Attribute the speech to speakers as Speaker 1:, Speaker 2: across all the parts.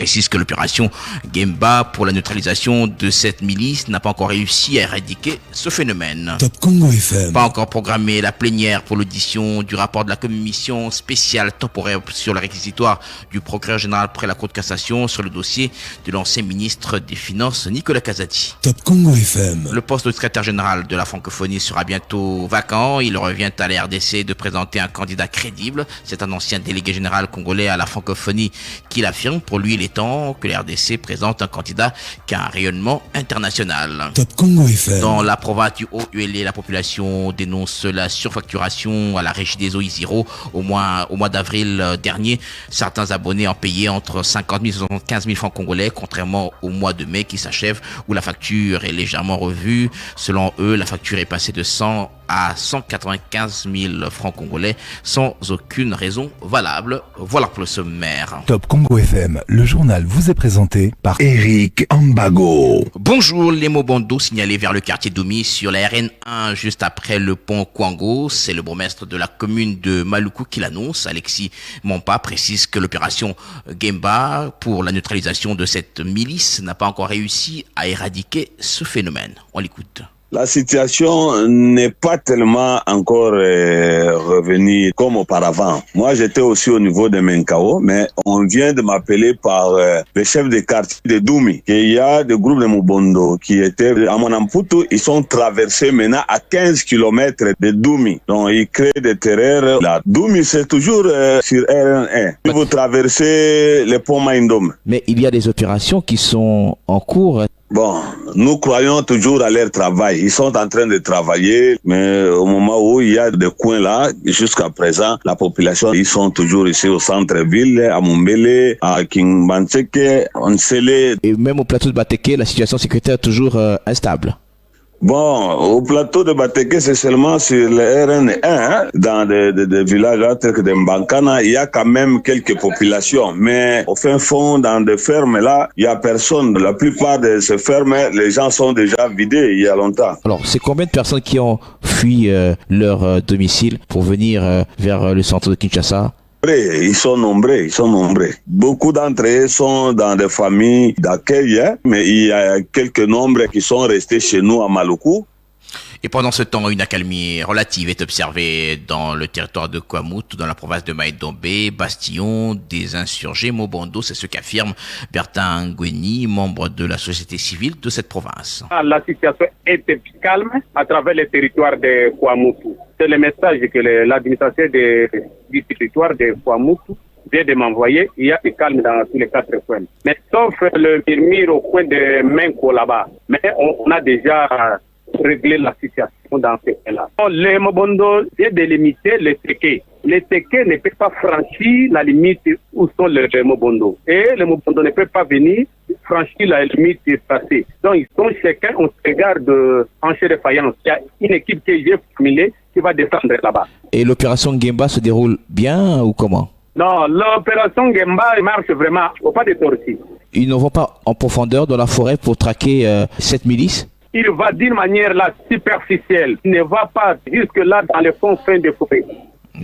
Speaker 1: précise que l'opération Gemba pour la neutralisation de cette milice n'a pas encore réussi à éradiquer ce phénomène.
Speaker 2: Top Congo FM.
Speaker 1: Pas encore programmé la plénière pour l'audition du rapport de la commission spéciale temporaire sur le réquisitoire du procureur général près la Cour de cassation sur le dossier de l'ancien ministre des Finances Nicolas Kazadi.
Speaker 2: Top Congo FM.
Speaker 1: Le poste de secrétaire général de la francophonie sera bientôt vacant. Il revient à la RDC de présenter un candidat crédible. C'est un ancien délégué général congolais à la francophonie qui l'affirme. Pour lui, il est temps que la RDC présente un candidat qui a un rayonnement international.
Speaker 2: Top Congo FM.
Speaker 1: Dans la province du Haut-Uélé, la population dénonce la surfacturation à la régie des eaux Isiro. Au mois d'avril dernier, certains abonnés ont payé entre 50 000 et 75 000 francs congolais, contrairement au mois de mai qui s'achève où la facture est légèrement revue. Selon eux, la facture est passée de 100 à 195 000 francs congolais sans aucune raison valable. Voilà pour le sommaire.
Speaker 3: Top Congo FM, le journal vous est présenté par Eric Ambago.
Speaker 1: Bonjour, les Mobondo signalés vers le quartier d'Oumi sur la RN1 juste après le pont Kwango. C'est le bourgmestre de la commune de Maluku qui l'annonce. Alexis Mompa précise que l'opération Gemba pour la neutralisation de cette milice n'a pas encore réussi à éradiquer ce phénomène. On l'écoute.
Speaker 4: La situation n'est pas tellement encore revenue comme auparavant. Moi, j'étais aussi au niveau de Menkao, mais on vient de m'appeler par le chef de quartier de Doumi, qu'il y a des groupes de Mobondo qui étaient à Monamputu. Ils sont traversés maintenant à 15 km de Doumi. Donc, ils créent des terreurs là. Doumi, c'est toujours sur RN1. Vous traversez le pont Maïndom.
Speaker 1: Mais il y a des opérations qui sont en cours.
Speaker 4: Bon, nous croyons toujours à leur travail. Ils sont en train de travailler, mais au moment où il y a des coins là, jusqu'à présent, la population, ils sont toujours ici au centre-ville, à Mumbele, à Kimbantseke, on Nsele.
Speaker 1: Et même au plateau de Bateke, la situation sécuritaire est toujours instable.
Speaker 4: Bon, au plateau de Bateke, c'est seulement sur le RN1, hein, dans des villages tels que de Mbankana, il y a quand même quelques populations. Mais au fin fond, dans des fermes là, il n'y a personne. La plupart de ces fermes, les gens sont déjà vidés il y a longtemps.
Speaker 1: Alors, c'est combien de personnes qui ont fui leur domicile pour venir vers le centre de Kinshasa ?
Speaker 4: Ils sont nombreux. Beaucoup d'entre eux sont dans des familles d'accueil, hein, mais il y a quelques nombres qui sont restés chez nous à Maluku.
Speaker 1: Et pendant ce temps, une accalmie relative est observée dans le territoire de Kwamoutou, dans la province de Maïdombe, bastion des insurgés Mobondo. C'est ce qu'affirme Bertin Ngweni, membre de la société civile de cette province.
Speaker 5: La situation était calme à travers le territoire de Kwamoutou. C'est le message que l'administration du territoire de Kwamoutou vient de m'envoyer. Il y a du calme dans tous les 4 coins. Mais sauf le murmure au coin de Menko là-bas. Mais on a déjà régler la situation dans ce cas-là. Les Mobondo viennent de limiter les Teke. Les Teke ne peuvent pas franchir la limite où sont les Mobondo. Et les Mobondo ne peuvent pas venir franchir la limite passée. Donc ils sont chacun, on se regarde en chef de faïence. Il y a une équipe que j'ai formulée qui va descendre là-bas. Et l'opération Gemba se déroule bien ou comment? Non, l'opération Gemba marche vraiment. Il ne faut pas de tortilles. Ils ne vont pas en profondeur dans la forêt pour traquer cette milice? Il va d'une manière là superficielle. Il ne va pas jusque-là dans les fonds fins de forêt.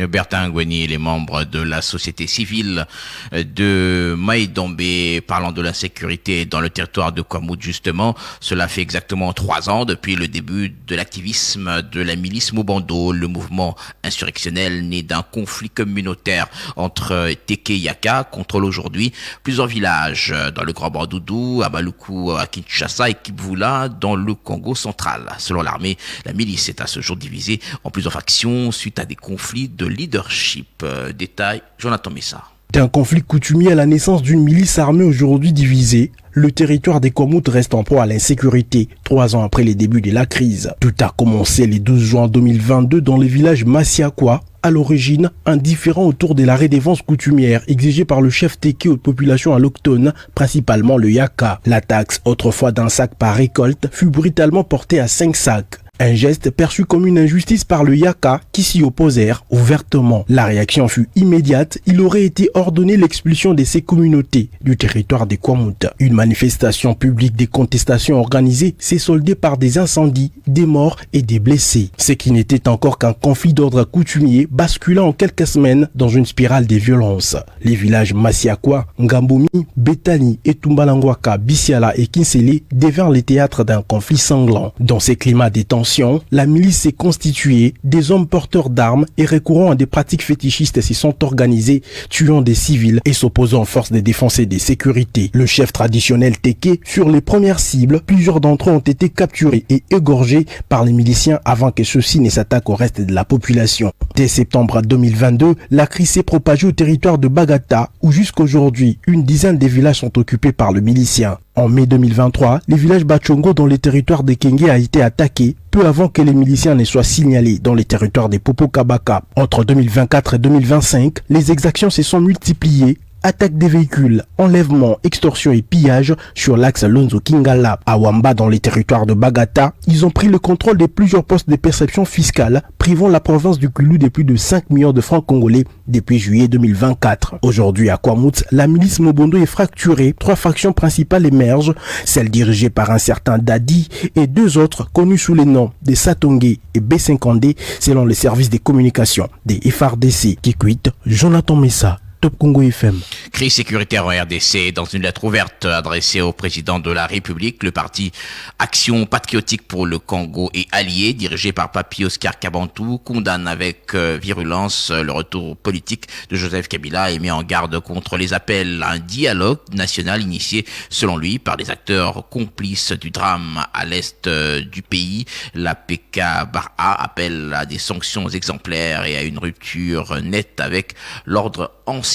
Speaker 5: Bertin Ngweni, les membres de la société civile de Maïdombe, parlant de l'insécurité dans le territoire de Kwamoutou justement. Cela fait exactement 3 ans depuis le début de l'activisme de la milice Mobondo, le mouvement insurrectionnel né d'un conflit communautaire entre Teke et Yaka, contrôle aujourd'hui plusieurs villages dans le Grand Bandoudou, à Maluku, à Kinshasa et Kibvula dans le Congo central. Selon l'armée, la milice est à ce jour divisée en plusieurs factions suite à des conflits de leadership. Détail, Jonathan Messa.
Speaker 6: D'un conflit coutumier à la naissance d'une milice armée aujourd'hui divisée, le territoire des Kwamoutou reste en proie à l'insécurité, 3 ans après les débuts de la crise. Tout a commencé le 12 juin 2022 dans le village Massiakwa, à l'origine indifférent autour de la redevance coutumière exigée par le chef Teke aux populations allochtones, principalement le Yaka. La taxe, autrefois d'un sac par récolte, fut brutalement portée à 5 sacs. Un geste perçu comme une injustice par le Yaka qui s'y opposèrent ouvertement. La réaction fut immédiate. Il aurait été ordonné l'expulsion de ces communautés du territoire des Kwamouth. Une manifestation publique des contestations organisée s'est soldée par des incendies, des morts et des blessés. Ce qui n'était encore qu'un conflit d'ordre coutumier basculant en quelques semaines dans une spirale des violences. Les villages Masiakwa, Ngambomi, Betani, Etumbalangwaka, Bisiala et Kinsele devinrent les théâtres d'un conflit sanglant. Dans ces climats de tension, la milice s'est constituée, des hommes porteurs d'armes et recourant à des pratiques fétichistes s'y sont organisés, tuant des civils et s'opposant aux forces de défense et de sécurité. Le chef traditionnel Teke furent les premières cibles, plusieurs d'entre eux ont été capturés et égorgés par les miliciens avant que ceux-ci ne s'attaquent au reste de la population. Dès septembre 2022, la crise s'est propagée au territoire de Bagata, où jusqu'aujourd'hui, une dizaine de villages sont occupés par le milicien. En mai 2023, le village Bachongo dans le territoire de Kenge a été attaqué peu avant que les miliciens ne soient signalés dans les territoires des Popo-Kabaka. Entre 2024 et 2025, les exactions se sont multipliées. Attaque des véhicules, enlèvement, extorsion et pillage sur l'axe Lonzo-Kingala. À Wamba, dans les territoires de Bagata, ils ont pris le contrôle de plusieurs postes de perception fiscale, privant la province du Kulu de plus de 5 millions de francs congolais depuis juillet 2024. Aujourd'hui, à Kwamouth, la milice Mobondo est fracturée. 3 factions principales émergent, celle dirigée par un certain Dadi et 2 autres connus sous les noms de Satongé et B50D, selon les services de communication des FRDC. Kikwit, Jonathan Messa. Top Congo FM.
Speaker 1: Crise sécuritaire en RDC. Dans une lettre ouverte adressée au président de la République, le parti Action patriotique pour le Congo et allié, dirigé par Papi Oscar Kabantou, condamne avec virulence le retour politique de Joseph Kabila et met en garde contre les appels à un dialogue national initié, selon lui, par des acteurs complices du drame à l'est du pays. La PK-BARA appelle à des sanctions exemplaires et à une rupture nette avec l'ordre ancien.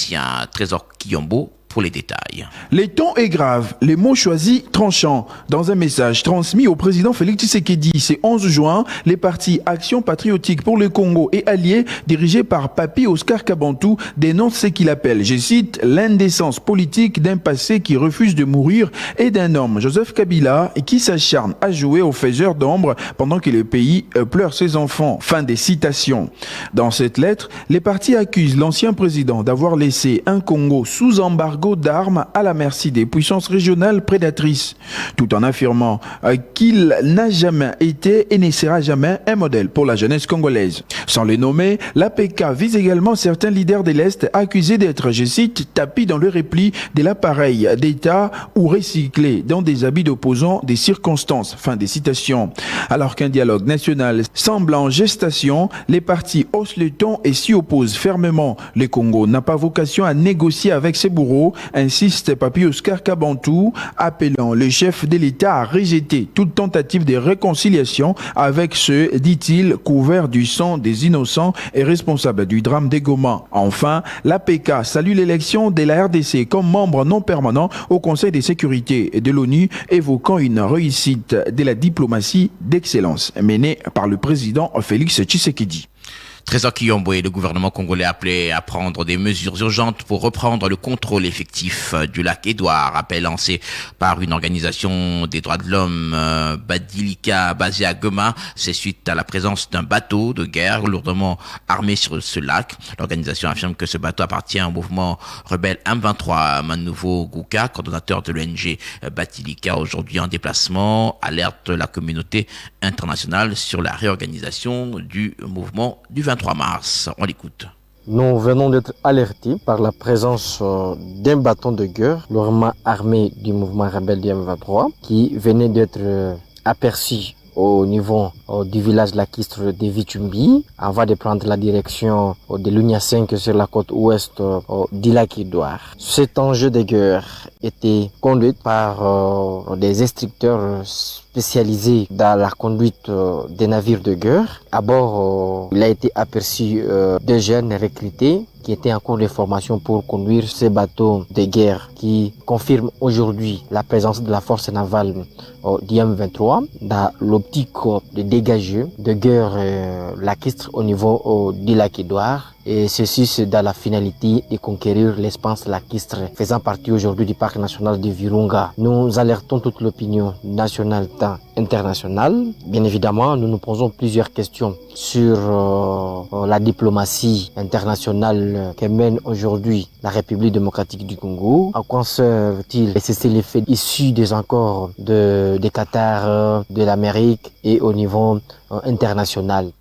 Speaker 1: Trésor Kiyombo pour les détails.
Speaker 7: Les tons est grave, les mots choisis tranchants. Dans un message transmis au président Félix Tshisekedi ce 11 juin, les partis Action patriotique pour le Congo et alliés, dirigés par Papi Oscar Kabantou, dénoncent ce qu'il appelle, je cite, l'indécence politique d'un passé qui refuse de mourir et d'un homme, Joseph Kabila, qui s'acharne à jouer aux faiseurs d'ombre pendant que le pays pleure ses enfants. Fin des citations. Dans cette lettre, les partis accusent l'ancien président d'avoir laissé un Congo sous embargo d'armes à la merci des puissances régionales prédatrices, tout en affirmant qu'il n'a jamais été et ne sera jamais un modèle pour la jeunesse congolaise. Sans les nommer, l'APK vise également certains leaders de l'Est accusés d'être, je cite, tapis dans le repli de l'appareil d'État ou recyclés dans des habits d'opposants des circonstances. Fin des citations. Alors qu'un dialogue national semble en gestation, les partis haussent le ton et s'y opposent fermement. Le Congo n'a pas vocation à négocier avec ses bourreaux, insiste Papi Oscar Kabantou, appelant le chef de l'État à rejeter toute tentative de réconciliation avec ceux, dit-il, couverts du sang des innocents et responsables du drame des Goma. Enfin, l'APK salue l'élection de la RDC comme membre non permanent au Conseil de sécurité de l'ONU, évoquant une réussite de la diplomatie d'excellence menée par le président Félix Tshisekedi.
Speaker 1: Trésor Kiyombo et le gouvernement congolais appelé à prendre des mesures urgentes pour reprendre le contrôle effectif du lac Édouard. Appel lancé par une organisation des droits de l'homme, Badilika, basée à Goma. C'est suite à la présence d'un bateau de guerre lourdement armé sur ce lac. L'organisation affirme que ce bateau appartient au mouvement rebelle M23. Manouvo Gouka, coordonnateur de l'ONG Badilika, aujourd'hui en déplacement, alerte la communauté internationale sur la réorganisation du mouvement du 23 mars. On l'écoute.
Speaker 8: Nous venons d'être alertés par la présence d'un bâton de guerre, lourdement armé du mouvement rebelle du M23, qui venait d'être aperçu au niveau du village lacustre de Vichumbi, en voie de prendre la direction de l'Unia 5 sur la côte ouest du lac Édouard. Cet enjeu de guerre était conduit par des instructeurs spécialisés dans la conduite des navires de guerre. À bord, il a été aperçu deux jeunes recrutés qui étaient en cours de formation pour conduire ces bateaux de guerre, qui confirment aujourd'hui la présence de la force navale du M23 dans l'optique de dégager de guerre lacustre au niveau du lac Édouard Et ceci, c'est dans la finalité de conquérir l'espace lacustre, faisant partie aujourd'hui du parc national de Virunga. Nous alertons toute l'opinion nationale tant internationale. Bien évidemment, nous nous posons plusieurs questions sur la diplomatie internationale que mène aujourd'hui la République démocratique du Congo. À quoi servent-ils les cessez-le-feu issus des accords de Qatar, de l'Amérique et au niveau international?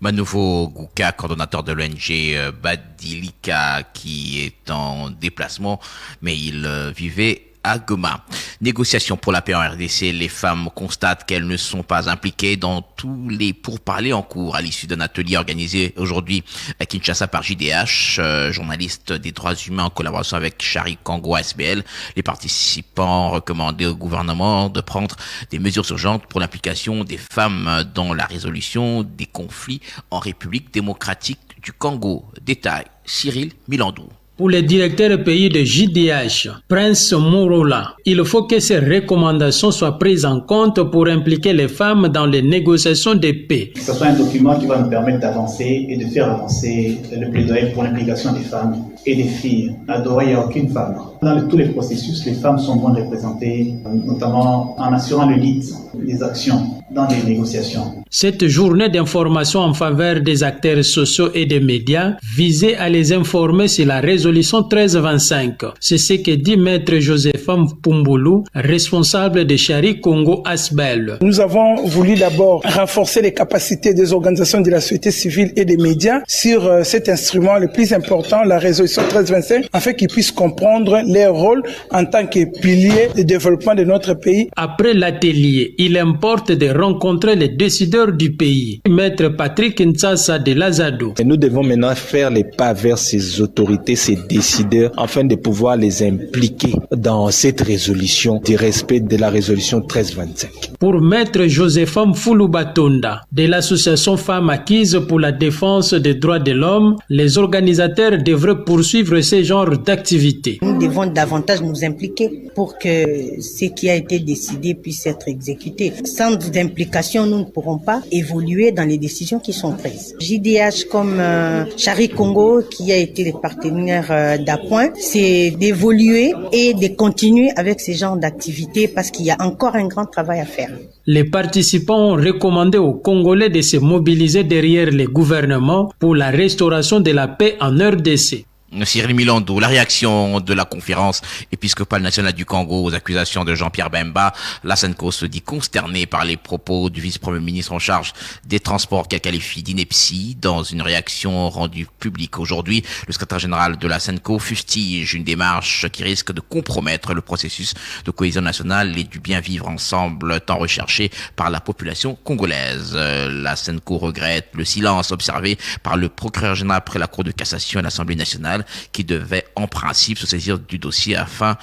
Speaker 1: Manouvo Gouka, coordonnateur de l'ONG Badilika, qui est en déplacement, mais il vivait à Goma. Négociation pour la paix en RDC, les femmes constatent qu'elles ne sont pas impliquées dans tous les pourparlers en cours à l'issue d'un atelier organisé aujourd'hui à Kinshasa par JDH, journaliste des droits humains en collaboration avec Chari Congo SBL. Les participants recommandaient au gouvernement de prendre des mesures urgentes pour l'implication des femmes dans la résolution des conflits en République démocratique du Congo. Détail, Cyril Milandou.
Speaker 9: Pour le directeur pays de JDH, Prince Morola, il faut que ces recommandations soient prises en compte pour impliquer les femmes dans les négociations de paix.
Speaker 10: Que ce soit un document qui va nous permettre d'avancer et de faire avancer le plaidoyer pour l'implication des femmes et des filles. À Doha, il n'y a aucune femme. Dans tous les processus, les femmes sont bien représentées, notamment en assurant le lead des actions dans les négociations.
Speaker 9: Cette journée d'information en faveur des acteurs sociaux et des médias visait à les informer sur la résolution 1325. C'est ce que dit Maître Joseph Mpumbulu, responsable de Chari Congo Asbel.
Speaker 11: Nous avons voulu d'abord renforcer les capacités des organisations de la société civile et des médias sur cet instrument le plus important, la résolution 1325, afin qu'ils puissent comprendre leur rôle en tant que pilier de développement de notre pays.
Speaker 9: Après l'atelier, il importe de rencontrer les décideurs du pays. Maître Patrick Ntsasa de Lazado.
Speaker 12: Et nous devons maintenant faire les pas vers ces autorités, ces décideurs, afin de pouvoir les impliquer dans cette résolution du respect de la résolution 1325.
Speaker 9: Pour Maître Joseph Mfulubatonda de l'association Femmes Acquises pour la défense des droits de l'homme, les organisateurs devraient poursuivre ce genre d'activités.
Speaker 13: Nous devons davantage nous impliquer pour que ce qui a été décidé puisse être exécuté. Sans implication, nous ne pourrons pas évoluer dans les décisions qui sont prises. JDH comme Chari Congo, qui a été le partenaire d'appoint, c'est d'évoluer et de continuer avec ce genre d'activités parce qu'il y a encore un grand travail à faire.
Speaker 9: Les participants ont recommandé aux Congolais de se mobiliser derrière les gouvernements pour la restauration de la paix en RDC.
Speaker 1: Cyril Milandou, la réaction de la conférence épiscopale nationale du Congo aux accusations de Jean-Pierre Bemba. La SENCO se dit consternée par les propos du vice-premier ministre en charge des transports qu'elle qualifie d'ineptie. Dans une réaction rendue publique aujourd'hui, le secrétaire général de la SENCO fustige une démarche qui risque de compromettre le processus de cohésion nationale et du bien vivre ensemble tant recherché par la population congolaise. La SENCO regrette le silence observé par le procureur général après la Cour de cassation et l'Assemblée nationale, qui devait en principe se saisir du dossier afin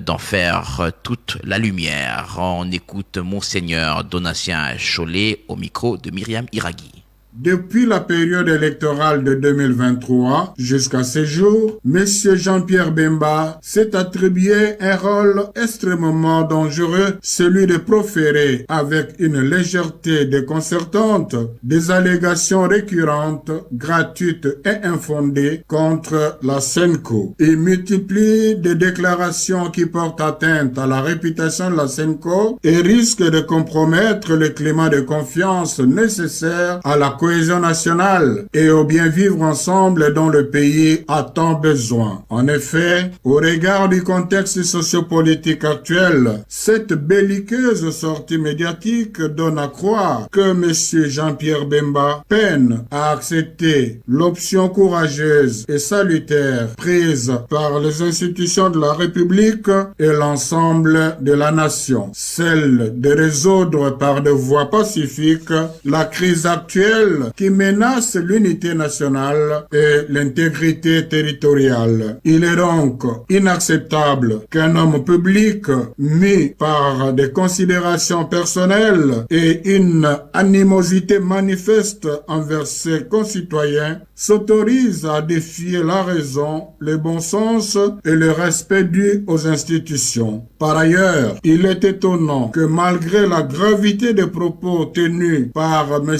Speaker 1: d'en faire toute la lumière. On écoute Monseigneur Donatien Cholet au micro de Myriam Iraghi.
Speaker 14: Depuis la période électorale de 2023 jusqu'à ce jour, M. Jean-Pierre Bemba s'est attribué un rôle extrêmement dangereux, celui de proférer avec une légèreté déconcertante des allégations récurrentes, gratuites et infondées contre la SENCO. Il multiplie des déclarations qui portent atteinte à la réputation de la SENCO et risquent de compromettre le climat de confiance nécessaire à la cohésion nationale et au bien vivre ensemble dont le pays a tant besoin. En effet, au regard du contexte sociopolitique actuel, cette belliqueuse sortie médiatique donne à croire que M. Jean-Pierre Bemba peine à accepter l'option courageuse et salutaire prise par les institutions de la République et l'ensemble de la nation, celle de résoudre par des voies pacifiques la crise actuelle qui menace l'unité nationale et l'intégrité territoriale. Il est donc inacceptable qu'un homme public mis par des considérations personnelles et une animosité manifeste envers ses concitoyens s'autorise à défier la raison, le bon sens et le respect dû aux institutions. Par ailleurs, il est étonnant que malgré la gravité des propos tenus par M.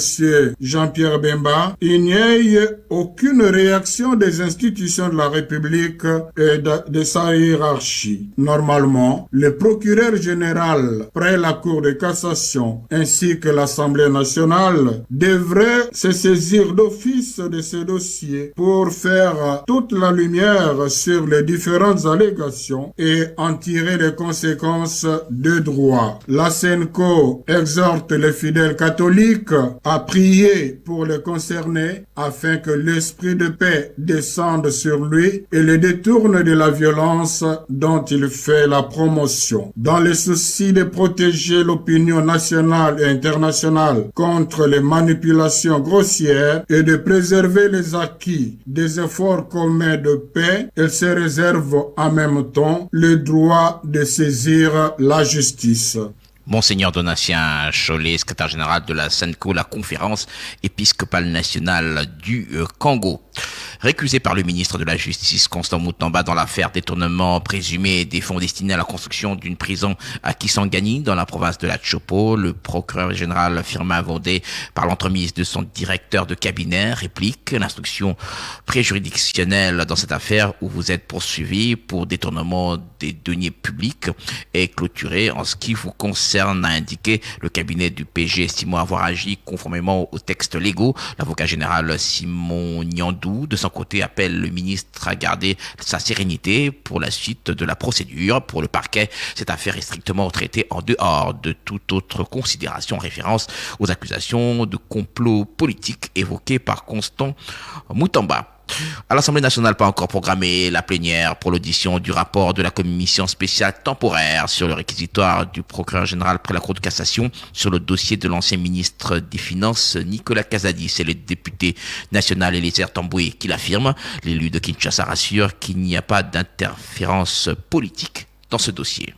Speaker 14: Jean Jean-Pierre Bemba, il n'y ait aucune réaction des institutions de la République et de sa hiérarchie. Normalement, le procureur général près la Cour de cassation ainsi que l'Assemblée nationale devraient se saisir d'office de ce dossier pour faire toute la lumière sur les différentes allégations et en tirer les conséquences de droit. La SENCO exhorte les fidèles catholiques à prier pour les concernés afin que l'esprit de paix descende sur lui et le détourne de la violence dont il fait la promotion. Dans le souci de protéger l'opinion nationale et internationale contre les manipulations grossières et de préserver les acquis des efforts communs de paix, elle se réserve en même temps le droit de saisir la justice.
Speaker 1: Monseigneur Donatien Cholet, secrétaire général de la SENCO, la conférence épiscopale nationale du Congo. Récusé par le ministre de la Justice, Constant Moutamba, dans l'affaire détournement présumé des fonds destinés à la construction d'une prison à Kisangani, dans la province de la Chopo, le procureur général Firmin Vondé, par l'entremise de son directeur de cabinet, réplique: l'instruction préjuridictionnelle dans cette affaire où vous êtes poursuivi pour détournement des deniers publics est clôturée. En ce qui vous concerne, a indiqué le cabinet du PG, estimant avoir agi conformément aux textes légaux. L'avocat général Simon Nyandou, de son côté, appelle le ministre à garder sa sérénité pour la suite de la procédure. Pour le parquet, cette affaire est strictement traitée en dehors de toute autre considération en référence aux accusations de complot politique évoquées par Constant Moutamba. À l'Assemblée nationale, pas encore programmée la plénière pour l'audition du rapport de la commission spéciale temporaire sur le réquisitoire du procureur général près la Cour de cassation sur le dossier de l'ancien ministre des Finances Nicolas Kazadi. C'est le député national Eliezer Tamboué qui l'affirme. L'élu de Kinshasa rassure qu'il n'y a pas d'interférence politique dans ce dossier.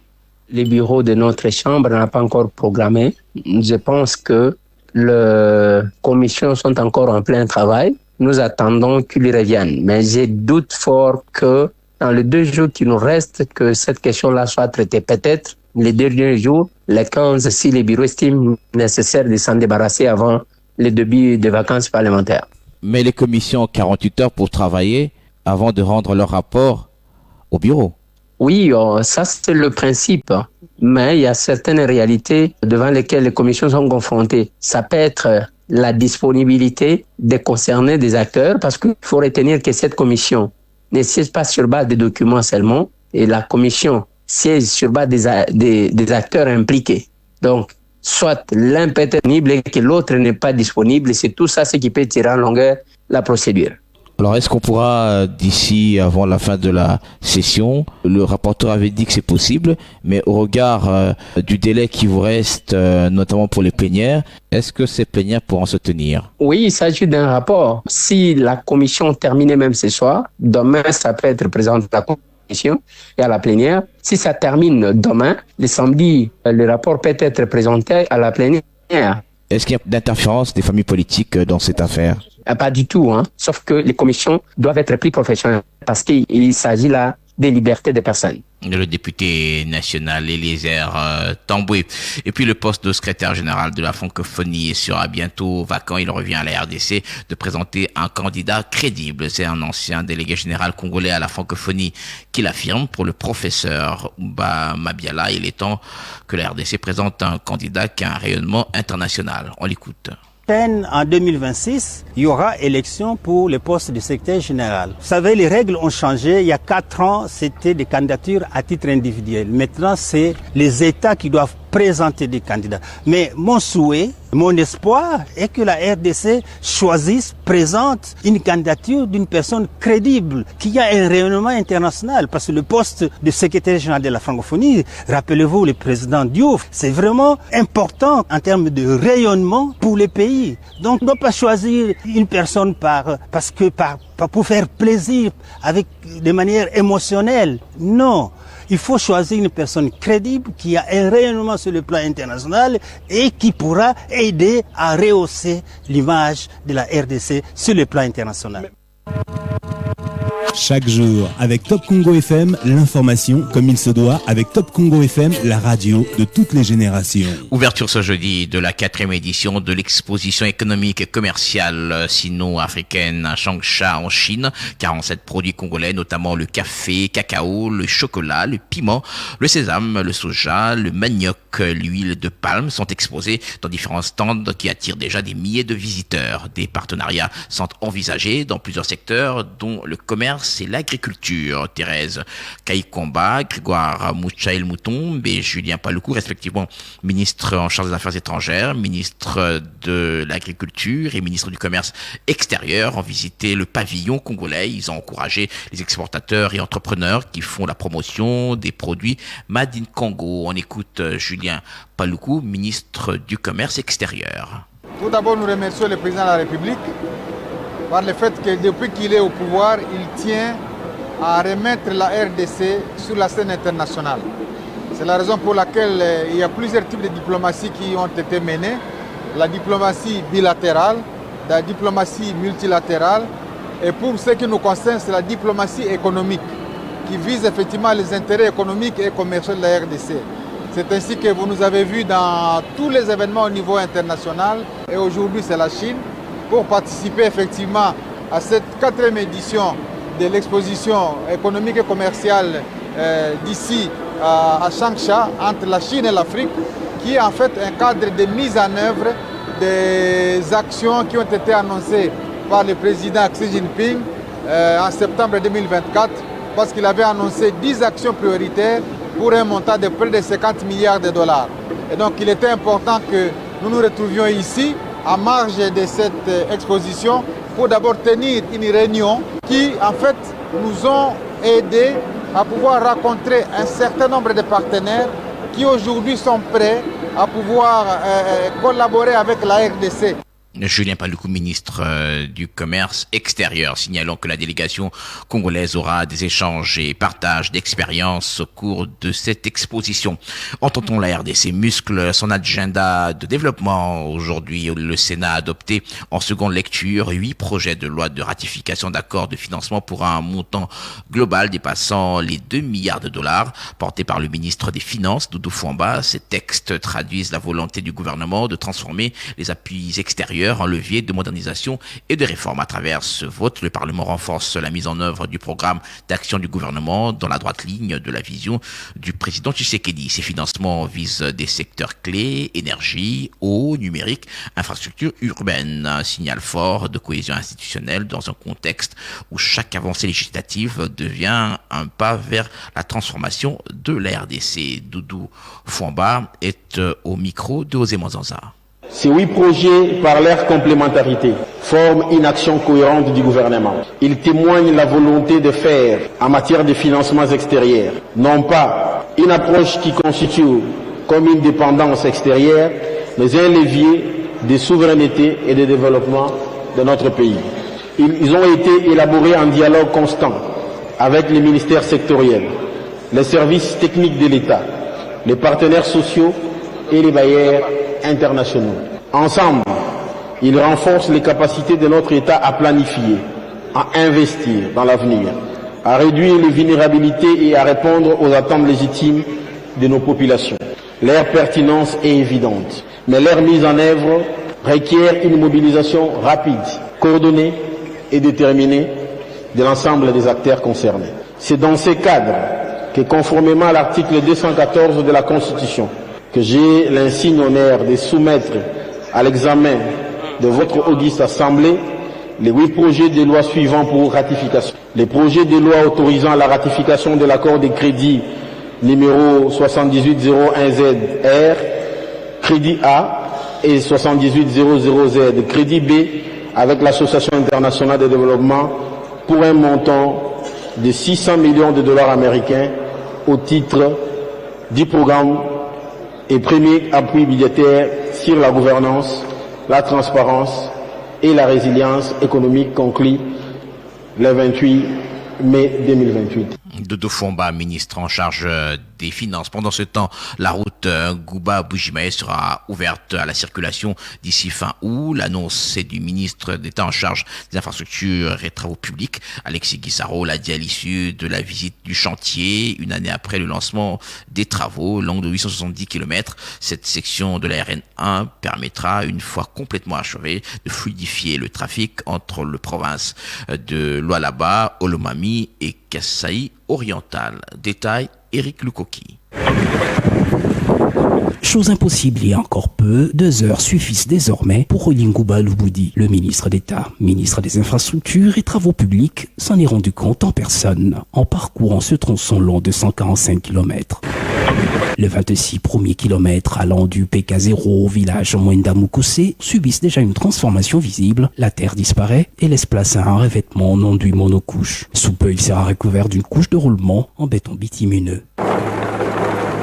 Speaker 15: Le bureau de notre chambre n'a pas encore programmé. Je pense que les commissions sont encore en plein travail. Nous attendons qu'ils reviennent. Mais j'ai doute fort que dans les 2 jours qui nous restent, que cette question-là soit traitée. Peut-être les derniers jours, les 15, si les bureaux estiment nécessaire de s'en débarrasser avant le début des vacances parlementaires.
Speaker 1: Mais les commissions ont 48 heures pour travailler avant de rendre leur rapport au bureau.
Speaker 15: Oui, ça c'est le principe. Mais il y a certaines réalités devant lesquelles les commissions sont confrontées. Ça peut être la disponibilité des concernés, des acteurs, parce qu'il faut retenir que cette commission ne siège pas sur base des documents seulement, et la commission siège sur base des acteurs impliqués. Donc, soit l'un peut être disponible et que l'autre n'est pas disponible, c'est tout ça ce qui peut tirer en longueur la procédure.
Speaker 1: Alors, est-ce qu'on pourra, d'ici avant la fin de la session, le rapporteur avait dit que c'est possible, mais au regard du délai qui vous reste, notamment pour les plénières, est-ce que ces plénières pourront se tenir?
Speaker 15: Oui, il s'agit d'un rapport. Si la commission terminait même ce soir, demain, ça peut être présenté à la commission et à la plénière. Si ça termine demain, le samedi, le rapport peut être présenté à la plénière.
Speaker 1: Est-ce qu'il y a d'interférence des familles politiques dans cette affaire?
Speaker 15: Pas du tout, sauf que les commissions doivent être plus professionnelles parce qu'il s'agit là des libertés des personnes.
Speaker 1: Le député national Eliezer Tamboué. Et puis le poste de secrétaire général de la francophonie sera bientôt vacant. Il revient à la RDC de présenter un candidat crédible. C'est un ancien délégué général congolais à la francophonie qui l'affirme. Pour le professeur Oumba Mabiala, il est temps que la RDC présente un candidat qui a un rayonnement international. On l'écoute.
Speaker 16: En 2026, il y aura élection pour le poste de secrétaire général. Vous savez, les règles ont changé. Il y a 4 ans, c'était des candidatures à titre individuel. Maintenant, c'est les États qui doivent présenter des candidats. Mais mon souhait, mon espoir est que la RDC choisisse, présente une candidature d'une personne crédible, qui a un rayonnement international. Parce que le poste de secrétaire général de la francophonie, rappelez-vous le président Diouf, c'est vraiment important en termes de rayonnement pour les pays. Donc on ne doit pas choisir une personne pour faire plaisir, de manière émotionnelle. Non. Il faut choisir une personne crédible qui a un rayonnement sur le plan international et qui pourra aider à rehausser l'image de la RDC sur le plan international.
Speaker 17: Chaque jour, avec Top Congo FM, l'information comme il se doit, avec Top Congo FM, la radio de toutes les générations.
Speaker 1: Ouverture ce jeudi de la 4e édition de l'exposition économique et commerciale sino-africaine à Changsha en Chine. 47 produits congolais, notamment le café, cacao, le chocolat, le piment, le sésame, le soja, le manioc, l'huile de palme sont exposés dans différents stands qui attirent déjà des milliers de visiteurs. Des partenariats sont envisagés dans plusieurs secteurs, dont le commerce et l'agriculture. Thérèse Kaikomba, Grégoire Mouchaïl-Mouton et Julien Paloukou, respectivement ministre en charge des Affaires étrangères, ministre de l'Agriculture et ministre du Commerce extérieur, ont visité le pavillon congolais. Ils ont encouragé les exportateurs et entrepreneurs qui font la promotion des produits Made in Congo. On écoute Julien Paloukou, ministre du Commerce extérieur.
Speaker 18: Tout d'abord, nous remercions le président de la République par le fait que depuis qu'il est au pouvoir, il tient à remettre la RDC sur la scène internationale. C'est la raison pour laquelle il y a plusieurs types de diplomatie qui ont été menées. La diplomatie bilatérale, la diplomatie multilatérale, et pour ce qui nous concerne, c'est la diplomatie économique qui vise effectivement les intérêts économiques et commerciaux de la RDC. C'est ainsi que vous nous avez vus dans tous les événements au niveau international, et aujourd'hui c'est la Chine, pour participer effectivement à cette 4e édition de l'exposition économique et commerciale d'ici à Changsha, entre la Chine et l'Afrique, qui est en fait un cadre de mise en œuvre des actions qui ont été annoncées par le président Xi Jinping en septembre 2024, parce qu'il avait annoncé 10 actions prioritaires pour un montant de près de 50 milliards de dollars. Et donc il était important que nous nous retrouvions ici, à marge de cette exposition, pour d'abord tenir une réunion qui en fait nous ont aidés à pouvoir rencontrer un certain nombre de partenaires qui aujourd'hui sont prêts à pouvoir collaborer avec la RDC.
Speaker 1: Julien Paloukou, ministre du Commerce extérieur, signalant que la délégation congolaise aura des échanges et partages d'expériences au cours de cette exposition. Entend-on la RDC muscle son agenda de développement. Aujourd'hui, le Sénat a adopté en seconde lecture 8 projets de loi de ratification d'accords de financement pour un montant global dépassant les 2 milliards de dollars, portés par le ministre des Finances, Doudou Fouamba. Ces textes traduisent la volonté du gouvernement de transformer les appuis extérieurs en levier de modernisation et de réforme. À travers ce vote, le Parlement renforce la mise en œuvre du programme d'action du gouvernement dans la droite ligne de la vision du président Tshisekedi. Ces financements visent des secteurs clés, énergie, eau, numérique, infrastructure urbaine. Un signal fort de cohésion institutionnelle dans un contexte où chaque avancée législative devient un pas vers la transformation de la RDC. Doudou Fouamba est au micro de Osé Mwanzanza.
Speaker 19: Ces 8 projets, par leur complémentarité, forment une action cohérente du gouvernement. Ils témoignent la volonté de faire, en matière de financements extérieurs, non pas une approche qui constitue comme une dépendance extérieure, mais un levier de souveraineté et de développement de notre pays. Ils ont été élaborés en dialogue constant avec les ministères sectoriels, les services techniques de l'État, les partenaires sociaux et les bailleurs internationaux. Ensemble, ils renforcent les capacités de notre État à planifier, à investir dans l'avenir, à réduire les vulnérabilités et à répondre aux attentes légitimes de nos populations. Leur pertinence est évidente, mais leur mise en œuvre requiert une mobilisation rapide, coordonnée et déterminée de l'ensemble des acteurs concernés. C'est dans ces cadres que, conformément à l'article 214 de la Constitution, que j'ai l'insigne honneur de soumettre à l'examen de votre auguste Assemblée les 8 projets de loi suivants pour ratification. Les projets de loi autorisant la ratification de l'accord de crédit numéro 7801ZR, crédit A, et 7800Z, crédit B, avec l'Association internationale de développement, pour un montant de 600 millions de dollars américains au titre du programme et premier appui budgétaire sur la gouvernance, la transparence et la résilience économique conclu le 28 mai 2028.
Speaker 1: Doudou Fouamba, ministre en charge des Finances. Pendant ce temps, la route Ngouba-Bujimaï sera ouverte à la circulation d'ici fin août. L'annonce, c'est du ministre d'État en charge des infrastructures et travaux publics. Alexis Guissaro l'a dit à l'issue de la visite du chantier, une année après le lancement des travaux, longue de 870 km. Cette section de la RN1 permettra, une fois complètement achevée, de fluidifier le trafic entre le province de Lualaba, Olomami et Kasaï oriental. Détail, Éric Lukoki.
Speaker 20: Chose impossible il y a encore peu, 2 heures suffisent désormais pour Ngouba Louboudi. Le ministre d'État, ministre des Infrastructures et Travaux Publics, s'en est rendu compte en personne en parcourant ce tronçon long de 145 km. Les 26 premiers kilomètres allant du PK0 au village Mwenda Mukose subissent déjà une transformation visible. La terre disparaît et laisse place à un revêtement en enduit monocouche. Sous peu, il sera recouvert d'une couche de roulement en béton bitumineux.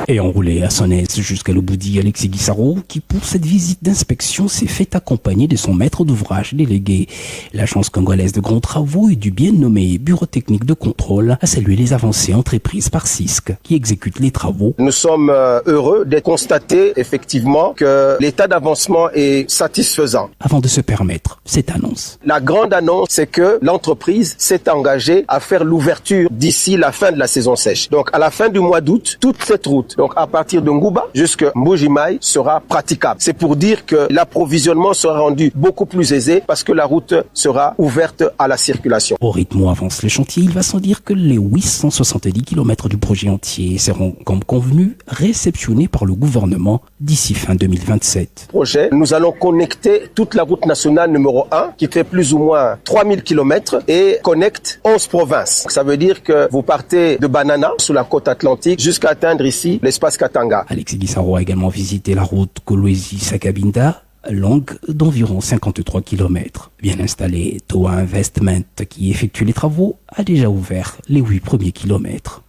Speaker 20: Et enroulé à son aise jusqu'à Louboudi, Alexis Guissaro, qui pour cette visite d'inspection s'est fait accompagner de son maître d'ouvrage délégué. L'agence congolaise de grands travaux et du bien nommé Bureau technique de contrôle a salué les avancées entreprises par CISC, qui exécute les travaux.
Speaker 21: Nous sommes heureux de constater effectivement que l'état d'avancement est satisfaisant.
Speaker 20: Avant de se permettre cette annonce.
Speaker 21: La grande annonce, c'est que l'entreprise s'est engagée à faire l'ouverture d'ici la fin de la saison sèche. Donc à la fin du mois d'août, toute cette route, donc à partir de Ngouba jusqu'à Mbujimaï, sera praticable. C'est pour dire que l'approvisionnement sera rendu beaucoup plus aisé parce que la route sera ouverte à la circulation.
Speaker 20: Au rythme où avance le chantier, il va sans dire que les 870 km du projet entier seront, comme convenu, réceptionnés par le gouvernement d'ici fin 2027.
Speaker 21: Projet, nous allons connecter toute la route nationale numéro 1 qui fait plus ou moins 3000 km et connecte 11 provinces. Ça veut dire que vous partez de Banana sous la côte atlantique jusqu'à atteindre ici l'espace Katanga.
Speaker 20: Alexis Guissaro a également visité la route Kolwezi-Sakabinda, longue d'environ 53 km. Bien installé, Toa Investment, qui effectue les travaux, a déjà ouvert les 8 premiers kilomètres.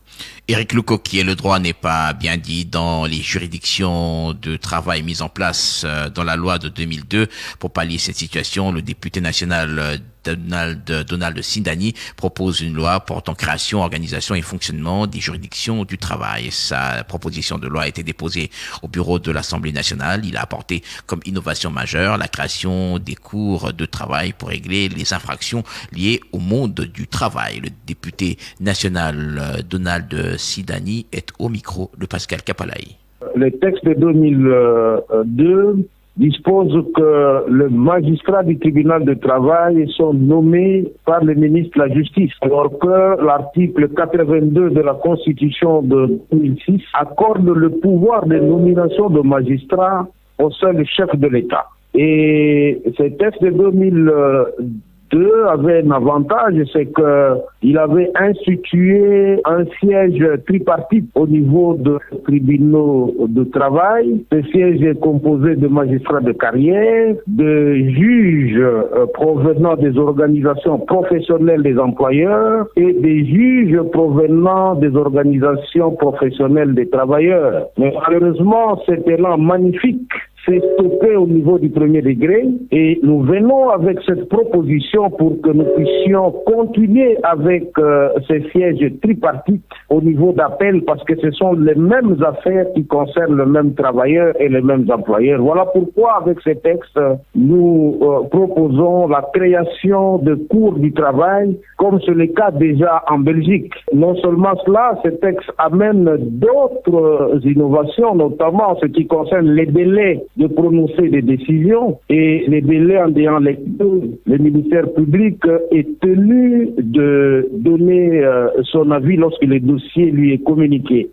Speaker 1: Éric Lukoki, le droit n'est pas bien dit dans les juridictions de travail mises en place dans la loi de 2002. Pour pallier cette situation, le député national Donald Sindani propose une loi portant création, organisation et fonctionnement des juridictions du travail. Sa proposition de loi a été déposée au bureau de l'Assemblée nationale. Il a apporté comme innovation majeure la création des cours de travail pour régler les infractions liées au monde du travail. Le député national Donald Sindani est au micro de Pascal Kapalaï.
Speaker 22: Le texte de 2002 dispose que les magistrats du tribunal de travail sont nommés par le ministre de la Justice, alors que l'article 82 de la Constitution de 2006 accorde le pouvoir de nomination de magistrats au seul chef de l'État. Et ce texte de 2002 avait un avantage, c'est qu'il avait institué un siège tripartite au niveau des tribunaux de travail. Ce siège est composé de magistrats de carrière, de juges provenant des organisations professionnelles des employeurs et des juges provenant des organisations professionnelles des travailleurs. Mais malheureusement, cet élan magnifique s'est stoppé au niveau du premier degré et nous venons avec cette proposition pour que nous puissions continuer avec ces sièges tripartites au niveau d'appel parce que ce sont les mêmes affaires qui concernent le même travailleur et les mêmes employeurs. Voilà pourquoi avec ces textes, nous proposons la création de cours du travail comme c'est le cas déjà en Belgique. Non seulement cela, ces textes amènent d'autres innovations, notamment en ce qui concerne les délais de prononcer des décisions et les délais en ayant lecture. Le ministère public est tenu de donner son avis lorsque le dossier lui est communiqué.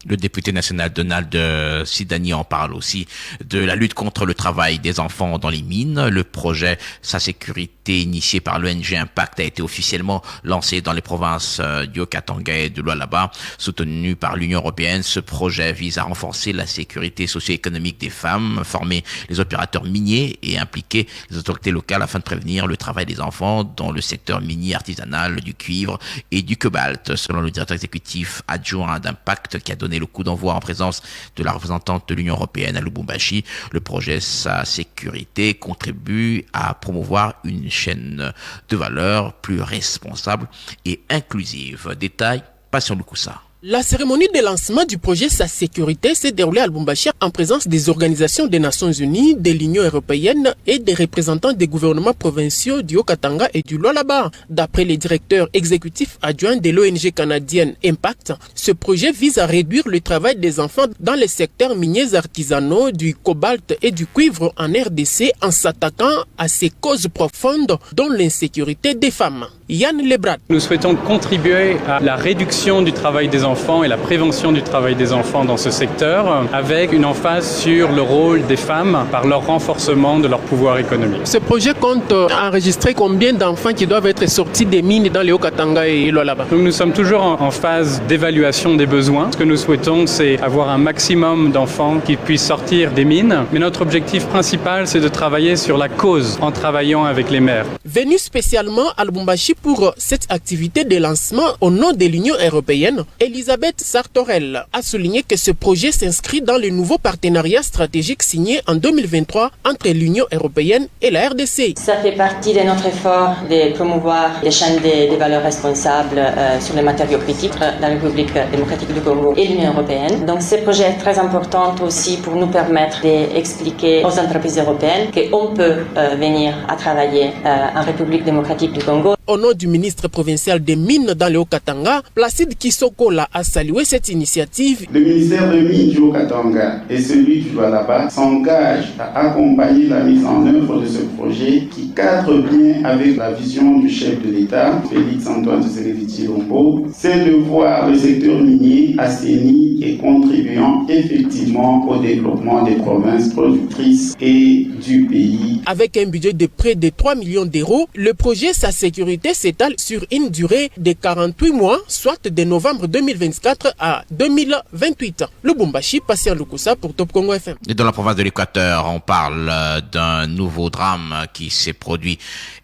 Speaker 1: Le député national Donald Sindani en parle aussi de la lutte contre le travail des enfants dans les mines. Le projet Sa sécurité initié par l'ONG Impact a été officiellement lancé dans les provinces du Haut-Katanga et de Lualaba, soutenu par l'Union européenne. Ce projet vise à renforcer la sécurité socio-économique des femmes, former les opérateurs miniers et impliquer les autorités locales afin de prévenir le travail des enfants dans le secteur minier artisanal du cuivre et du cobalt. Selon le directeur exécutif adjoint d'Impact qui a donné le coup d'envoi en présence de la représentante de l'Union européenne à Lubumbashi, le projet Sa sécurité contribue à promouvoir une chaîne de valeur plus responsable et inclusive. Détail, Passion Lukusa.
Speaker 2: La cérémonie de lancement du projet Sa Sécurité s'est déroulée à Lubumbashi en présence des organisations des Nations Unies, de l'Union Européenne et des représentants des gouvernements provinciaux du Haut-Katanga et du Lualaba. D'après les directeurs exécutifs adjoints de l'ONG canadienne Impact, ce projet vise à réduire le travail des enfants dans les secteurs miniers artisanaux, du cobalt et du cuivre en RDC en s'attaquant à ces causes profondes dont l'insécurité des femmes. Yann Lebrat.
Speaker 3: Nous souhaitons contribuer à la réduction du travail des enfants et la prévention du travail des enfants dans ce secteur avec une emphase sur le rôle des femmes par leur renforcement de leur pouvoir économique.
Speaker 2: Ce projet compte enregistrer combien d'enfants qui doivent être sortis des mines dans le Haut-Katanga et Lualaba?
Speaker 3: Donc nous sommes toujours en phase d'évaluation des besoins. Ce que nous souhaitons, c'est avoir un maximum d'enfants qui puissent sortir des mines. Mais notre objectif principal, c'est de travailler sur la cause en travaillant avec les mères.
Speaker 2: Venu spécialement à Lubumbashi pour cette activité de lancement au nom de l'Union européenne, Elisabeth Sartorel a souligné que ce projet s'inscrit dans le nouveau partenariat stratégique signé en 2023 entre l'Union européenne et la RDC.
Speaker 23: Ça fait partie de notre effort de promouvoir les chaînes des valeurs responsables sur les matériaux critiques dans la République démocratique du Congo et l'Union européenne. Donc ce projet est très important aussi pour nous permettre d'expliquer aux entreprises européennes qu'on peut venir à travailler en République démocratique du Congo.
Speaker 2: Au nom du ministre provincial des Mines dans le Haut-Katanga, Placide Kisokola a salué cette initiative.
Speaker 24: Le ministère des Mines du Haut-Katanga et celui du Lualaba s'engagent à accompagner la mise en œuvre de ce projet qui cadre bien avec la vision du chef de l'État, Félix-Antoine Tshisekedi Tshilombo, c'est de voir le secteur minier assaini et contribuant effectivement au développement des provinces productrices et du pays.
Speaker 2: Avec un budget de près de 3 millions d'euros, le projet Sa Sécurité s'étale sur une durée de 48 mois, soit de novembre 2024 à 2028. Lubumbashi, Patient Lukusa pour Top Congo FM.
Speaker 1: Et dans la province de l'Équateur, on parle d'un nouveau drame qui s'est produit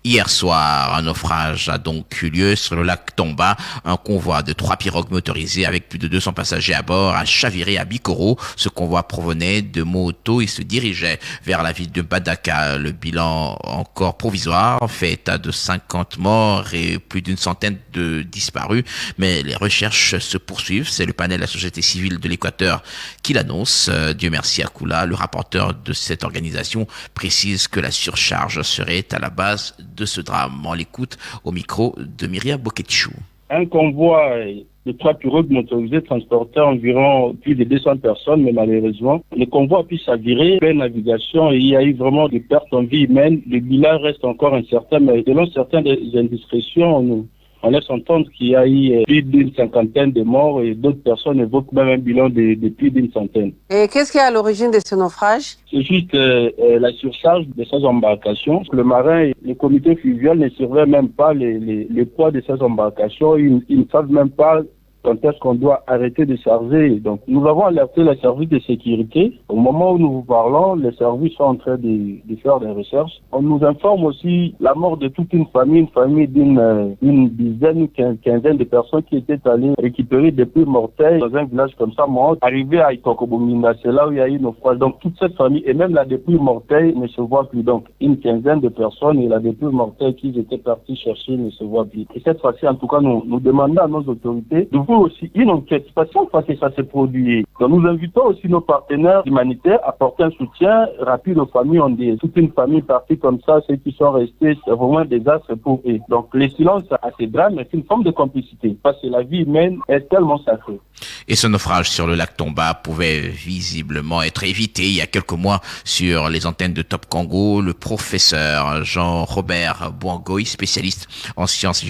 Speaker 1: hier soir. Un naufrage a donc eu lieu sur le lac Tomba. Un convoi de 3 pirogues motorisées avec plus de 200 passagers à bord a chaviré à Bikoro. Ce convoi provenait de Moto et se dirigeait vers la ville de Badaka. Le bilan encore provisoire fait état de 50 morts et plus d'une centaine de disparus, mais les recherches se poursuivent. C'est le panel de la société civile de l'Équateur qui l'annonce. Dieu merci à Kula, le rapporteur de cette organisation, précise que la surcharge serait à la base de ce drame. On l'écoute au micro de Myriam Boketchou.
Speaker 22: Un convoi de 3 pirogues motorisées transportaient environ plus de 200 personnes, mais malheureusement, le convoi a pu s'avirer, pleine navigation, et il y a eu vraiment des pertes en vie humaine. Le bilan reste encore incertain, mais selon certaines indiscrétions, on laisse entendre qu'il y a eu plus d'une cinquantaine de morts et d'autres personnes évoquent même un bilan de plus d'une centaine.
Speaker 25: Et qu'est-ce qui est à l'origine de ce naufrage?
Speaker 22: C'est juste la surcharge de ces embarcations. Le marin et le comité fluvial ne surveillent même pas le poids de ces embarcations. Ils ne savent même pas quand est-ce qu'on doit arrêter de charger. Donc, nous avons alerté les services de sécurité. Au moment où nous vous parlons, les services sont en train de faire des recherches. On nous informe aussi la mort de toute une famille d'une dizaine, une quinzaine de personnes qui étaient allées récupérer des pluies mortelles dans un village comme ça, arrivé à Itokobomina, c'est là où il y a eu nos naufrage. Donc, toute cette famille, et même la dépouille mortelle ne se voit plus. Donc, une quinzaine de personnes et la dépouille mortelle qu'ils étaient partis chercher ne se voit plus. Et cette fois-ci, en tout cas, nous demandons à nos autorités de aussi une enquête spatiale parce que ça s'est produit. Donc nous invitons aussi nos partenaires humanitaires à apporter un soutien rapide aux familles. On dit toute une famille partie comme ça, ceux qui sont restés, c'est vraiment un désastre pour eux. Donc le silence à ces drames est une forme de complicité parce que la vie humaine est tellement sacrée.
Speaker 1: Et ce naufrage sur le lac Tomba pouvait visiblement être évité il y a quelques mois sur les antennes de Top Congo. Le professeur Jean-Robert Bouangoy, spécialiste en sciences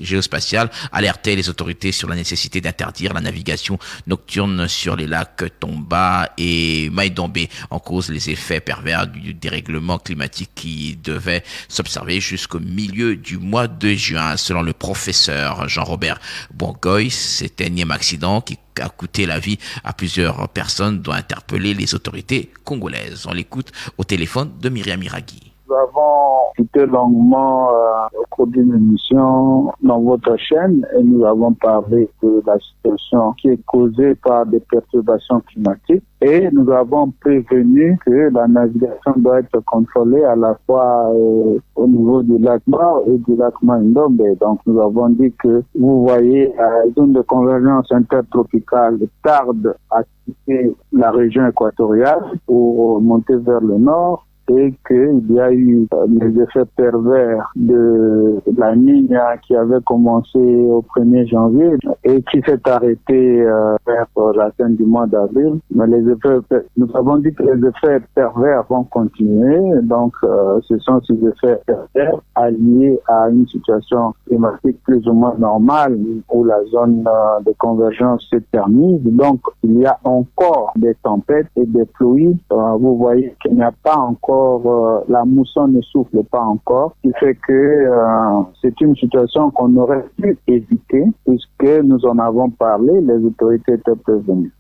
Speaker 1: géospatiales, alertait les autorités sur la nécessité d'interdire la navigation nocturne sur les lacs Tomba et Maïdombe, en cause les effets pervers du dérèglement climatique qui devait s'observer jusqu'au milieu du mois de juin. Selon le professeur Jean-Robert Bouangoy, cet énième accident qui a coûté la vie à plusieurs personnes doit interpeller les autorités congolaises. On l'écoute au téléphone de Myriam Iragui.
Speaker 22: Nous avons discuté longuement au cours d'une émission dans votre chaîne et nous avons parlé de la situation qui est causée par des perturbations climatiques et nous avons prévenu que la navigation doit être contrôlée à la fois au niveau du lac Nord et du lac Mai-Ndombe. Donc nous avons dit que vous voyez la zone de convergence intertropicale tarde à quitter la région équatoriale pour monter vers le nord et qu'il y a eu les effets pervers de la Niña qui avait commencé au 1er janvier et qui s'est arrêté vers la fin du mois d'avril. Mais nous avons dit que les effets pervers vont continuer. Donc, ce sont ces effets pervers alliés à une situation climatique plus ou moins normale où la zone de convergence s'éternise. Donc, il y a encore des tempêtes et des pluies. Vous voyez qu'il n'y a pas encore la mousson ne souffle pas encore, ce qui fait que c'est une situation qu'on aurait pu éviter puisque nous en avons parlé, les autorités étaient prévenues.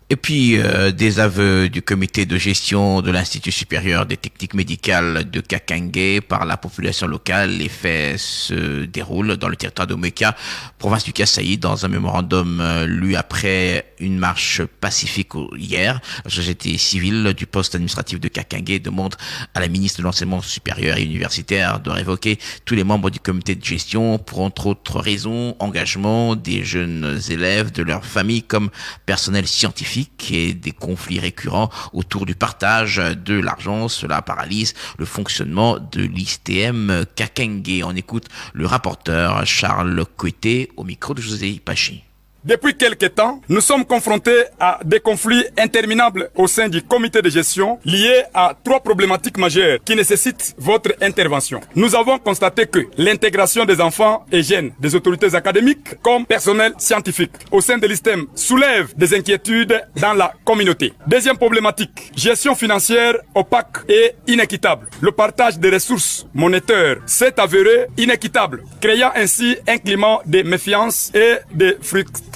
Speaker 1: Et puis, des aveux du comité de gestion de l'Institut supérieur des techniques médicales de Kakangé par la population locale. Les faits se déroulent dans le territoire de Meka, province du Kasaï, dans un mémorandum lu après une marche pacifique hier. La société civile du poste administratif de Kakangé demande à la ministre de l'Enseignement supérieur et universitaire de révoquer tous les membres du comité de gestion pour, entre autres raisons, engagement des jeunes élèves, de leurs familles comme personnel scientifique et des conflits récurrents autour du partage de l'argent. Cela paralyse le fonctionnement de l'ISTM Kakangé. On écoute le rapporteur Charles Koueté au micro de José Ipachi.
Speaker 4: Depuis quelque temps, nous sommes confrontés à des conflits interminables au sein du comité de gestion liés à 3 problématiques majeures qui nécessitent votre intervention. Nous avons constaté que l'intégration des enfants et jeunes des autorités académiques comme personnel scientifique au sein de l'ISTEM soulève des inquiétudes dans la communauté. Deuxième problématique, gestion financière opaque et inéquitable. Le partage des ressources monétaires s'est avéré inéquitable, créant ainsi un climat de méfiance et de frustration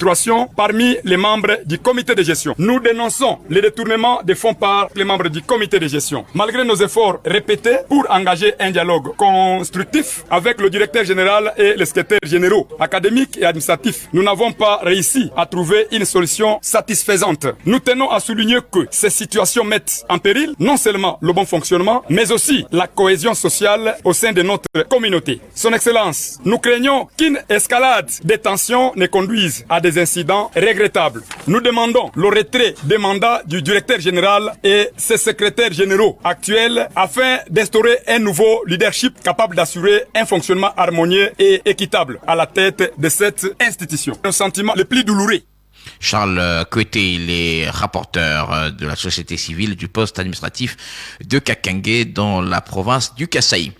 Speaker 4: parmi les membres du comité de gestion. Nous dénonçons les détournements des fonds par les membres du comité de gestion. Malgré nos efforts répétés pour engager un dialogue constructif avec le directeur général et les secrétaires généraux académiques et administratifs, nous n'avons pas réussi à trouver une solution satisfaisante. Nous tenons à souligner que ces situations mettent en péril non seulement le bon fonctionnement, mais aussi la cohésion sociale au sein de notre communauté. Son Excellence, nous craignons qu'une escalade des tensions ne conduise à des incidents regrettables. Nous demandons le retrait des mandats du directeur général et ses secrétaires généraux actuels afin d'instaurer un nouveau leadership capable d'assurer un fonctionnement harmonieux et équitable à la tête de cette institution. Un sentiment le plus douloureux.
Speaker 1: Charles Koueté, il est rapporteur de la société civile du poste administratif de Kakangé dans la province du Kasaï.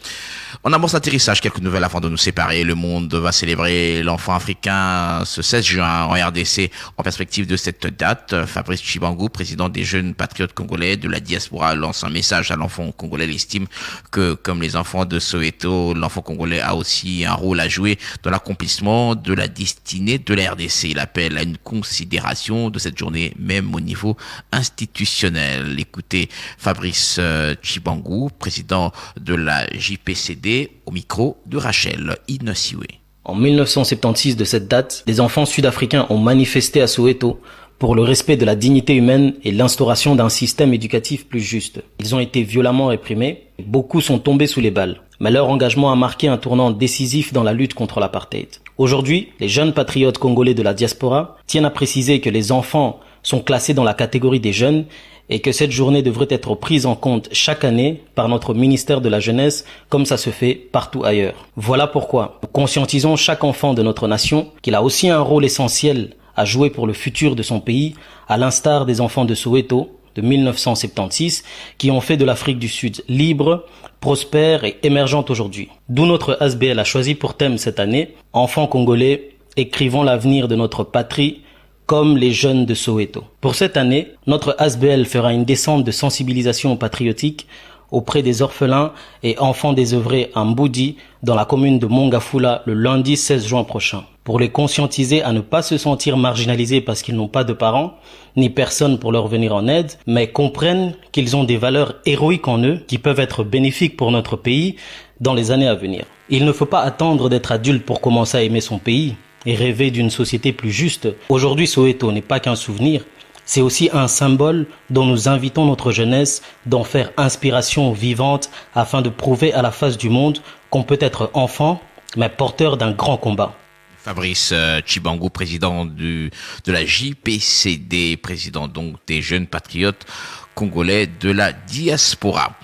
Speaker 1: On amorce l'atterrissage, quelques nouvelles avant de nous séparer. Le monde va célébrer l'enfant africain ce 16 juin en RDC. En perspective de cette date, Fabrice Tshibangou, président des jeunes patriotes congolais de la diaspora, lance un message à l'enfant congolais. Il estime que, comme les enfants de Soweto, l'enfant congolais a aussi un rôle à jouer dans l'accomplissement de la destinée de la RDC. Il appelle à une considération de cette journée, même au niveau institutionnel. Écoutez Fabrice Tshibangou, président de la JPCD, au micro de Rachel Inosiwe.
Speaker 5: En 1976 de cette date, les enfants sud-africains ont manifesté à Soweto pour le respect de la dignité humaine et l'instauration d'un système éducatif plus juste. Ils ont été violemment réprimés, beaucoup sont tombés sous les balles, mais leur engagement a marqué un tournant décisif dans la lutte contre l'apartheid. Aujourd'hui, les jeunes patriotes congolais de la diaspora tiennent à préciser que les enfants sont classés dans la catégorie des jeunes et que cette journée devrait être prise en compte chaque année par notre ministère de la Jeunesse comme ça se fait partout ailleurs. Voilà pourquoi nous conscientisons chaque enfant de notre nation qu'il a aussi un rôle essentiel à jouer pour le futur de son pays, à l'instar des enfants de Soweto de 1976 qui ont fait de l'Afrique du Sud libre, prospère et émergente aujourd'hui. D'où notre ASBL a choisi pour thème cette année « Enfants congolais, écrivons l'avenir de notre patrie » comme les jeunes de Soweto. Pour cette année, notre ASBL fera une descente de sensibilisation patriotique auprès des orphelins et enfants désœuvrés à Mboudi, dans la commune de Mongafula, le lundi 16 juin prochain. pour les conscientiser à ne pas se sentir marginalisés parce qu'ils n'ont pas de parents, ni personne pour leur venir en aide, mais comprennent qu'ils ont des valeurs héroïques en eux qui peuvent être bénéfiques pour notre pays dans les années à venir. Il ne faut pas attendre d'être adulte pour commencer à aimer son pays et rêver d'une société plus juste. Aujourd'hui, Soweto n'est pas qu'un souvenir, c'est aussi un symbole dont nous invitons notre jeunesse d'en faire inspiration vivante afin de prouver à la face du monde qu'on peut être enfant, mais porteur d'un grand combat.
Speaker 1: Fabrice Tshibangou, président de la JPCD, président donc des jeunes patriotes congolais de la diaspora.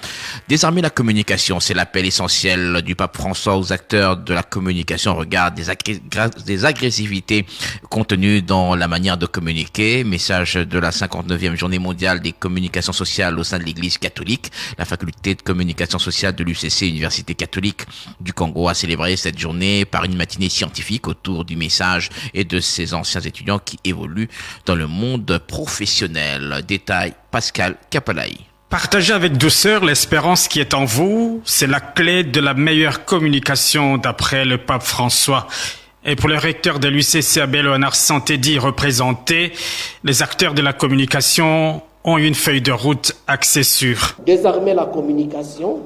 Speaker 1: Désarmer la communication, c'est l'appel essentiel du pape François aux acteurs de la communication au regard des agressivités contenues dans la manière de communiquer. Message de la 59e journée mondiale des communications sociales au sein de l'Église catholique. La faculté de communication sociale de l'UCC, Université catholique du Congo, a célébré cette journée par une matinée scientifique autour du message et de ses anciens étudiants qui évoluent dans le monde professionnel. Détail Pascal Kapalaï.
Speaker 6: Partagez avec douceur l'espérance qui est en vous, c'est la clé de la meilleure communication d'après le pape François. Et pour le recteur de l'UCC, Abbé Léonard Santé-Di représenté, les acteurs de la communication ont une feuille de route axée sur
Speaker 7: désarmer la communication,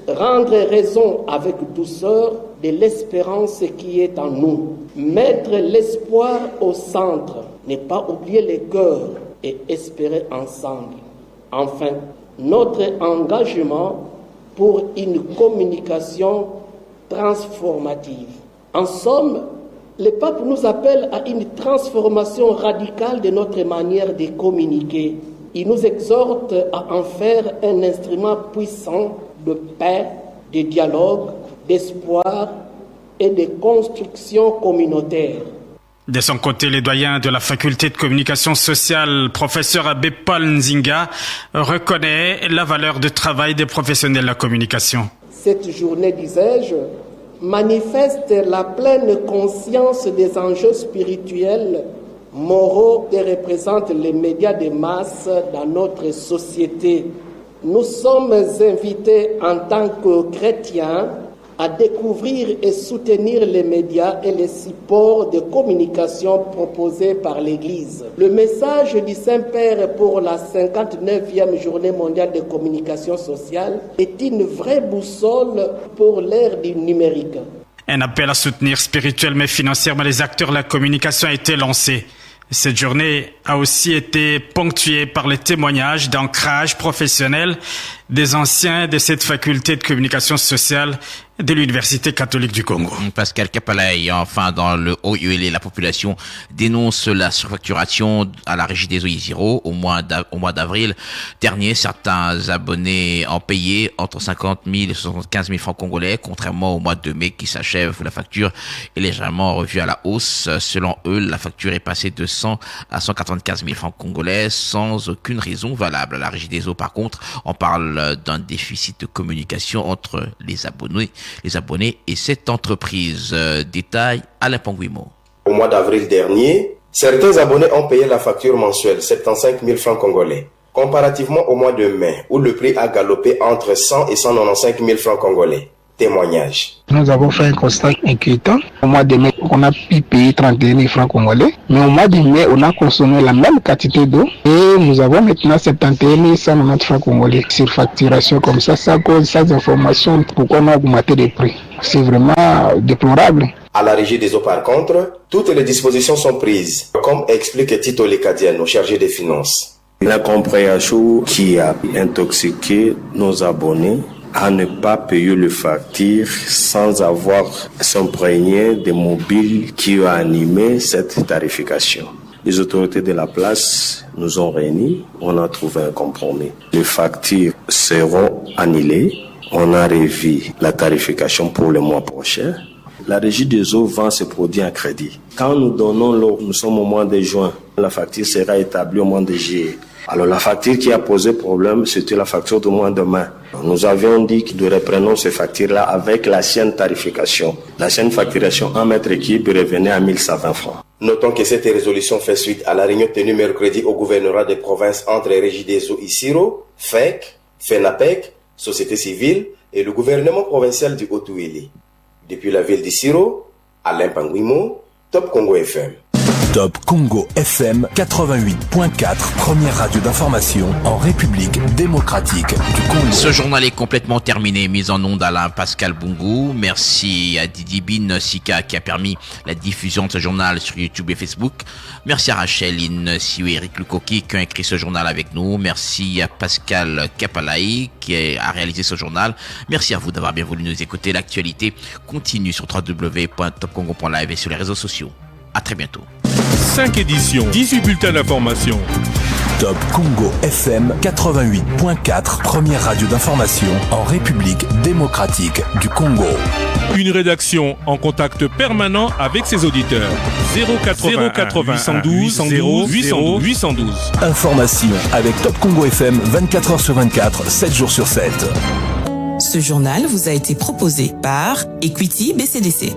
Speaker 7: rendre raison avec douceur de l'espérance qui est en nous, mettre l'espoir au centre, ne pas oublier les cœurs et espérer ensemble. Enfin, notre engagement pour une communication transformative. En somme, le pape nous appelle à une transformation radicale de notre manière de communiquer. Il nous exhorte à en faire un instrument puissant de paix, de dialogue, d'espoir et de construction communautaire.
Speaker 6: De son côté, le doyen de la faculté de communication sociale, professeur Abbé Paul Nzinga, reconnaît la valeur de travail des professionnels de la communication.
Speaker 7: Cette journée, disais-je, manifeste la pleine conscience des enjeux spirituels, moraux que représentent les médias de masse dans notre société. Nous sommes invités en tant que chrétiens à découvrir et soutenir les médias et les supports de communication proposés par l'Église. Le message du Saint-Père pour la 59e journée mondiale de communication sociale est une vraie boussole pour l'ère du numérique.
Speaker 6: Un appel à soutenir spirituellement et financièrement les acteurs de la communication a été lancé. Cette journée a aussi été ponctuée par les témoignages d'ancrage professionnel des anciens de cette faculté de communication sociale de l'Université catholique du Congo.
Speaker 1: Pascal Kapalaï, enfin dans le Haut-Uélé, la population dénonce la surfacturation à la régie des eaux Isiro. Au mois d'avril dernier, certains abonnés ont payé entre 50 000 et 75 000 francs congolais, contrairement au mois de mai qui s'achève où la facture est légèrement revue à la hausse. Selon eux, la facture est passée de 100 à 195 000 francs congolais sans aucune raison valable. À la régie des eaux, par contre, on parle d'un déficit de communication entre les abonnés et cette entreprise. Détail Alain Panguimo.
Speaker 21: Au mois d'avril dernier, certains abonnés ont payé la facture mensuelle, 75 000 francs congolais, comparativement au mois de mai, où le prix a galopé entre 100 et 195 000 francs congolais. Témoignage.
Speaker 8: Nous avons fait un constat inquiétant. Au mois de mai, on a pu payer 31 000 francs congolais, mais au mois de mai, on a consommé la même quantité d'eau et nous avons maintenant 71 190 francs congolais. Surfacturation comme ça cause ces informations pourquoi on a augmenté les prix. C'est vraiment déplorable.
Speaker 21: À la régie des eaux, par contre, toutes les dispositions sont prises, comme explique Tito Lekadiano, chargé des finances.
Speaker 10: La compréhension qui a intoxiqué nos abonnés à ne pas payer le facture sans avoir s'imprégné des mobiles qui ont animé cette tarification. Les autorités de la place nous ont réunis, on a trouvé un compromis. Les factures seront annulées, on a revu la tarification pour le mois prochain. La régie des eaux vend ses produits en crédit. Quand nous donnons l'eau, nous sommes au mois de juin, la facture sera établie au mois de juillet. Alors la facture qui a posé problème, c'était la facture du mois de mai. Nous avions dit que nous reprenons ces factures-là avec l'ancienne tarification. L'ancienne facturation en mètre cube revenait à 1120 francs.
Speaker 21: Notons que cette résolution fait suite à la réunion tenue mercredi au gouvernorat des provinces entre Régie des eaux Isiro, FEC, FENAPEC, Société civile et le gouvernement provincial du Haut-Uélé. Depuis la ville d'Isiro, Alain Panguimo, Top Congo FM.
Speaker 9: Top Congo FM 88.4, première radio d'information en République démocratique du Congo.
Speaker 1: Ce journal est complètement terminé. Mise en onde Alain Pascal Bungu. Merci à Didi Bin Sika qui a permis la diffusion de ce journal sur YouTube et Facebook. Merci à Rachel Siou et Eric Lukoki qui ont écrit ce journal avec nous. Merci à Pascal Kapalaï qui a réalisé ce journal. Merci à vous d'avoir bien voulu nous écouter. L'actualité continue sur www.topcongo.live et sur les réseaux sociaux. À très bientôt.
Speaker 11: 5 éditions, 18 bulletins d'information.
Speaker 9: Top Congo FM 88.4, première radio d'information en République démocratique du Congo.
Speaker 11: Une rédaction en contact permanent avec ses auditeurs. 080 812 812.
Speaker 9: Information avec Top Congo FM 24h sur 24, 7 jours sur 7.
Speaker 12: Ce journal vous a été proposé par Equity BCDC.